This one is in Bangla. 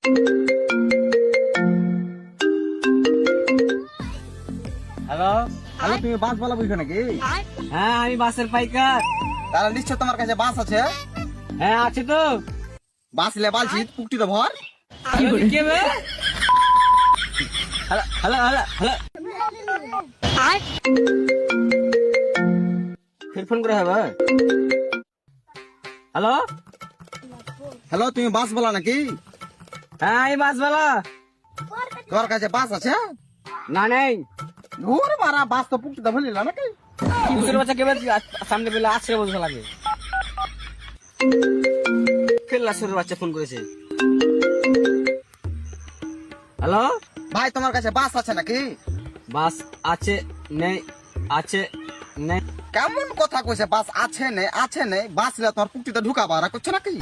হ্যালো, হ্যালো, তুমি বাস বলা বুঝছো নাকি? হ্যাঁ আমি বাসের পাইকার। তাহলে নিশ্চয় তোমার কাছে বাস আছে। হ্যাঁ আছে তো। বাস লে বালছি পুকটি তো ভর। কে বে? হ্যালো হ্যালো হ্যালো হ্যালো, ফির ফোন করে হবে। হ্যালো, হ্যালো, তুমি বাস বলা নাকি? হ্যাঁ আমি বাসওয়ালা। তোমার কাছে বাস আছে? না নেই। ঘুর মারা বাস তো পুকটি তো ভুলিলা নাকি? কুকুরের বাচ্চা কেবে সামনে পেলে আছড়ে বলতে লাগে। খেললা সুরের বাচ্চা ফোন করেছে। হ্যালো, ভাই তোমার কাছে বাস আছে নাকি? বাস আছে নেই, আছে নেই। কেমন কথা কইছে বাস আছে নেই আছে নেই? বাস লে তোমার পুকটিতে ঢুকাবা করছো নাকি?